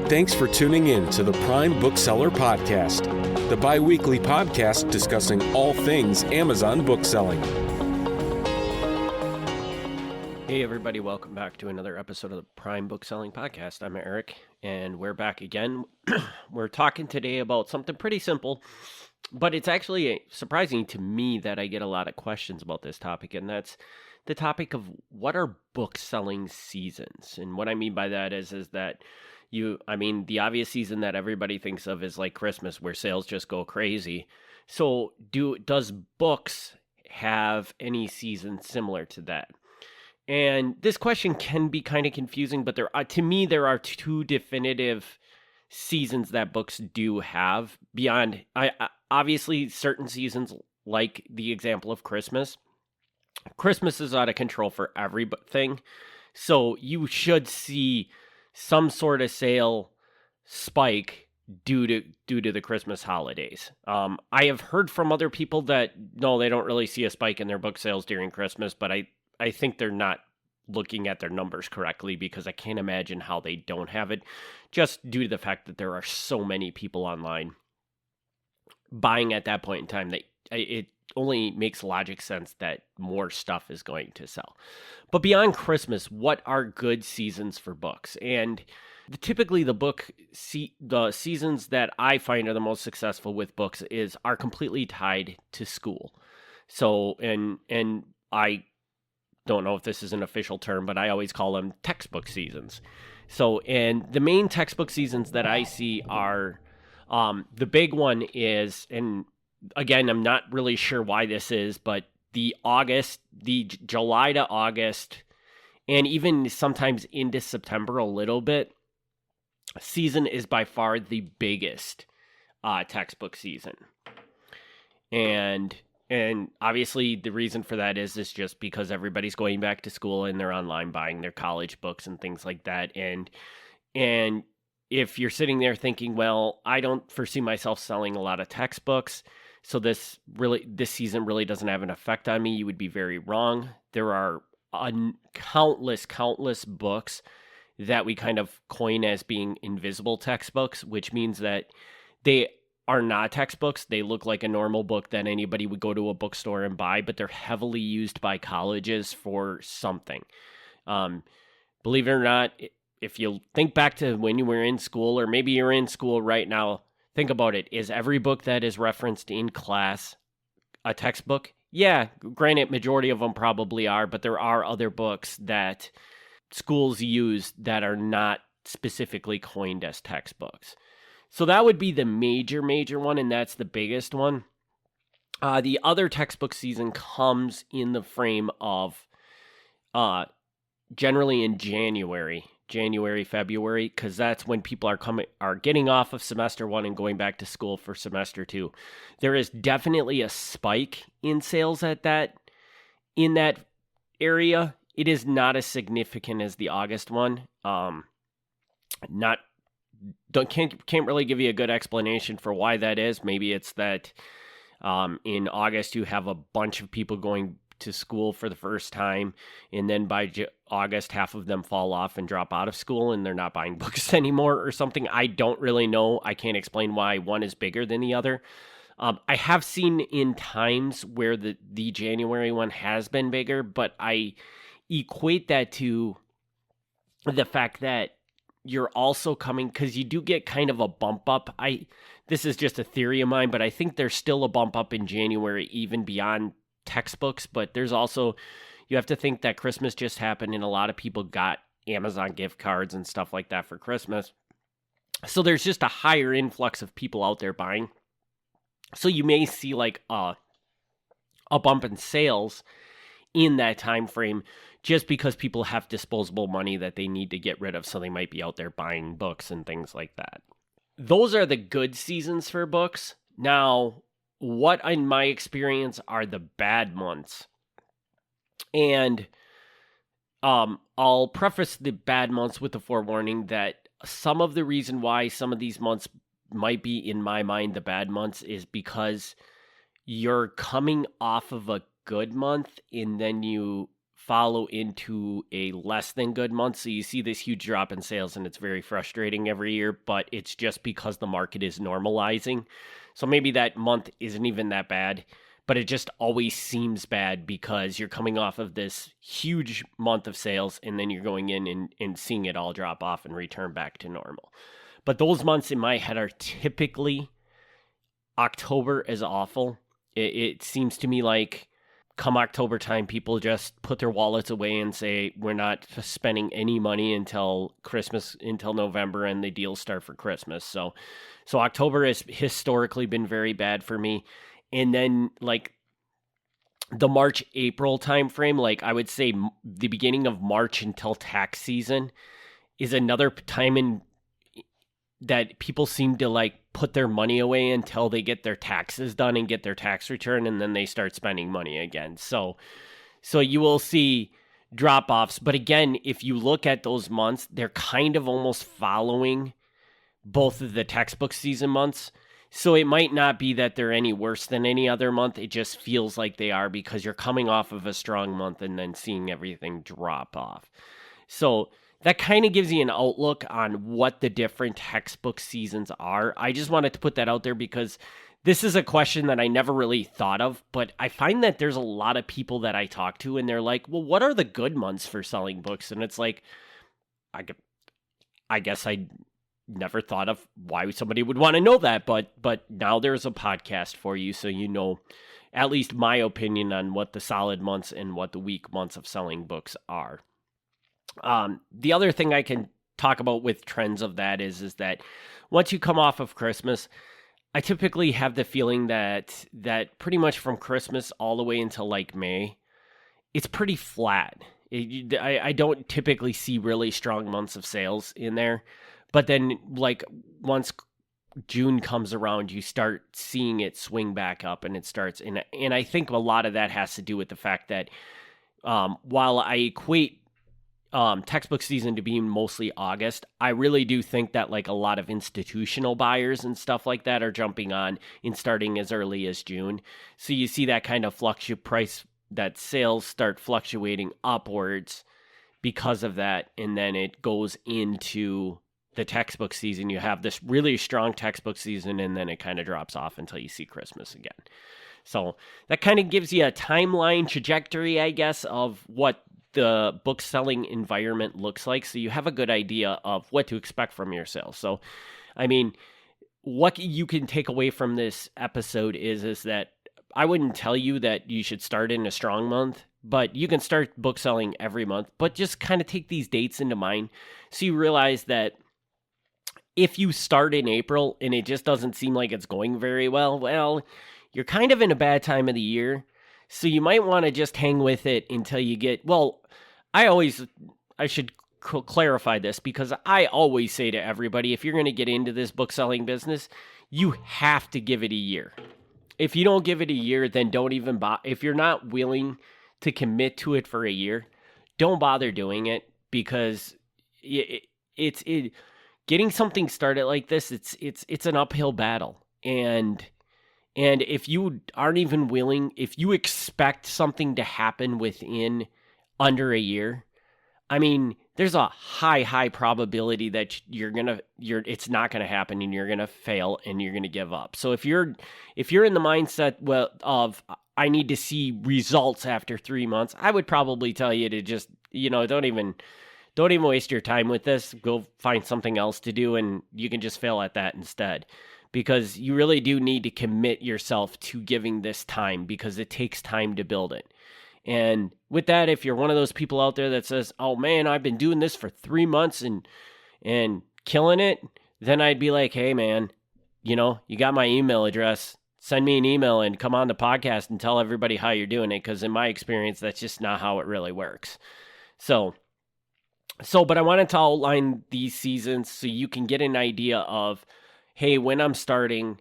Thanks for tuning in to the Prime Bookseller Podcast, the bi-weekly podcast discussing all things Amazon bookselling. Hey everybody, welcome back to another episode of the Prime Bookselling Podcast. I'm Eric, and we're back again. We're talking today about something pretty simple, but it's actually surprising to me that I get a lot of questions about this topic, and that's the topic of what are book-selling seasons. And what I mean by that is that the obvious season that everybody thinks of is like Christmas, where sales just go crazy. So does books have any season similar to that? And this question can be kind of confusing, but there are two definitive seasons that books do have beyond. Obviously, certain seasons, like the example of Christmas. Christmas is out of control for everything, so you should see some sort of sale spike due to the Christmas holidays. I have heard from other people that no, they don't really see a spike in their book sales during Christmas, but I think they're not looking at their numbers correctly, because I can't imagine how they don't have it, just due to the fact that there are so many people online buying at that point in time that it only makes logic sense that more stuff is going to sell. But beyond Christmas, what are good seasons for books? And typically the seasons that I find are the most successful with books are completely tied to school. So, and I don't know if this is an official term, but I always call them textbook seasons. So, and the main textbook seasons that I see are, the big one is, and again, I'm not really sure why this is, but the July to August, and even sometimes into September a little bit, season is by far the biggest textbook season. And obviously the reason for that is just because everybody's going back to school and they're online buying their college books and things like that. And if you're sitting there thinking, well, I don't foresee myself selling a lot of textbooks, so this season really doesn't have an effect on me, you would be very wrong. There are countless books that we kind of coin as being invisible textbooks, which means that they are not textbooks. They look like a normal book that anybody would go to a bookstore and buy, but they're heavily used by colleges for something. Believe it or not, if you think back to when you were in school, or maybe you're in school right now, think about it. Is every book that is referenced in class a textbook? Yeah, granted, majority of them probably are, but there are other books that schools use that are not specifically coined as textbooks. So that would be the major one, and that's the biggest one. The other textbook season comes in the frame of generally in January, February, because that's when people are getting off of semester 1 and going back to school for semester 2. There is definitely a spike in sales in that area. It is not as significant as the August one. Can't really give you a good explanation for why that is. Maybe it's that in August you have a bunch of people going to school for the first time, and then by August half of them fall off and drop out of school and they're not buying books anymore or something. I don't really know. I can't explain why one is bigger than the other. I have seen in times where the January one has been bigger, but I equate that to the fact that you're also coming, because you do get kind of a bump up. This is just a theory of mine, but I think there's still a bump up in January, even beyond textbooks. But there's also, you have to think that Christmas just happened and a lot of people got Amazon gift cards and stuff like that for Christmas. So there's just a higher influx of people out there buying. So you may see like a bump in sales in that time frame, just because people have disposable money that they need to get rid of, so they might be out there buying books and things like that. Those are the good seasons for books. Now, what in my experience are the bad months? And I'll preface the bad months with the forewarning that some of the reason why some of these months might be, in my mind, the bad months is because you're coming off of a good month and then you follow into a less than good month. So you see this huge drop in sales, and it's very frustrating every year, but it's just because the market is normalizing. So maybe that month isn't even that bad, but it just always seems bad because you're coming off of this huge month of sales, and then you're going in and seeing it all drop off and return back to normal. But those months in my head are typically October is awful. It seems to me like come October time, people just put their wallets away and say, we're not spending any money until Christmas, until November, and the deals start for Christmas. So October has historically been very bad for me. And then like the March, April timeframe, like I would say the beginning of March until tax season is another time in that people seem to like put their money away until they get their taxes done and get their tax return, and then they start spending money again. So you will see drop-offs. But again, if you look at those months, they're kind of almost following both of the textbook season months. So it might not be that they're any worse than any other month. It just feels like they are because you're coming off of a strong month and then seeing everything drop off. So that kind of gives you an outlook on what the different textbook seasons are. I just wanted to put that out there because this is a question that I never really thought of, but I find that there's a lot of people that I talk to and they're like, well, what are the good months for selling books? And it's like, I guess I never thought of why somebody would want to know that, but now there's a podcast for you, so you know at least my opinion on what the solid months and what the weak months of selling books are. The other thing I can talk about with trends of that is that once you come off of Christmas, I typically have the feeling that pretty much from Christmas all the way until like May, it's pretty flat. I don't typically see really strong months of sales in there, but then like once June comes around, you start seeing it swing back up, and it starts. And I think a lot of that has to do with the fact that while I equate textbook season to being mostly August, I really do think that like a lot of institutional buyers and stuff like that are jumping on and starting as early as June. So you see that kind of that sales start fluctuating upwards because of that, and then it goes into the textbook season. You have this really strong textbook season, and then it kind of drops off until you see Christmas again. So that kind of gives you a timeline trajectory, I guess, of what the book selling environment looks like, so you have a good idea of what to expect from your sales. So, I mean, what you can take away from this episode is that I wouldn't tell you that you should start in a strong month, but you can start book selling every month, but just kind of take these dates into mind so you realize that if you start in April and it just doesn't seem like it's going very well, you're kind of in a bad time of the year. So you might want to just hang with it until you get, I should clarify this because I always say to everybody, if you're going to get into this book selling business, you have to give it a year. If you don't give it a year, then don't even if you're not willing to commit to it for a year, don't bother doing it, because it's getting something started like this, it's an uphill battle. And if you aren't even willing, if you expect something to happen within under a year, I mean, there's a high probability that it's not going to happen, and you're going to fail and you're going to give up. So if you're in the mindset of I need to see results after 3 months, I would probably tell you to just, don't even waste your time with this. Go find something else to do, and you can just fail at that instead. Because you really do need to commit yourself to giving this time, because it takes time to build it. And with that, if you're one of those people out there that says, oh man, I've been doing this for 3 months and killing it, then I'd be like, hey man, you got my email address. Send me an email and come on the podcast and tell everybody how you're doing it. Because in my experience, that's just not how it really works. But I wanted to outline these seasons so you can get an idea of, hey, when I'm starting,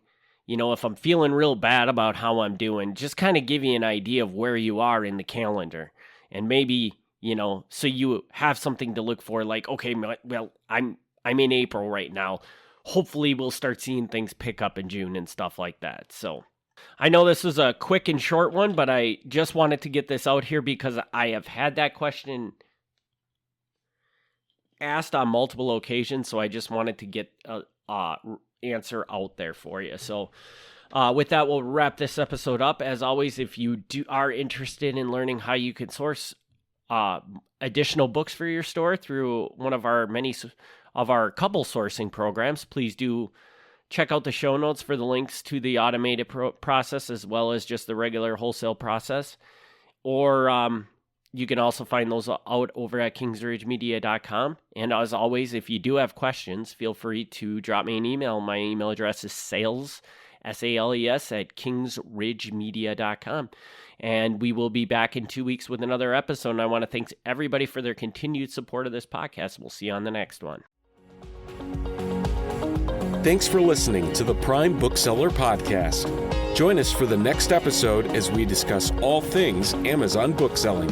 if I'm feeling real bad about how I'm doing, just kind of give you an idea of where you are in the calendar. And maybe, so you have something to look for, like, okay, well, I'm in April right now. Hopefully we'll start seeing things pick up in June and stuff like that. So I know this is a quick and short one, but I just wanted to get this out here because I have had that question asked on multiple occasions, so I just wanted to get a answer out there for you. So with that, we'll wrap this episode up. As always, if you are interested in learning how you can source additional books for your store through one of our couple sourcing programs, please do check out the show notes for the links to the automated process as well as just the regular wholesale process. Or you can also find those out over at kingsridgemedia.com. And as always, if you do have questions, feel free to drop me an email. My email address is sales, S-A-L-E-S, at kingsridgemedia.com. And we will be back in 2 weeks with another episode. And I want to thank everybody for their continued support of this podcast. We'll see you on the next one. Thanks for listening to the Prime Bookseller Podcast. Join us for the next episode as we discuss all things Amazon bookselling.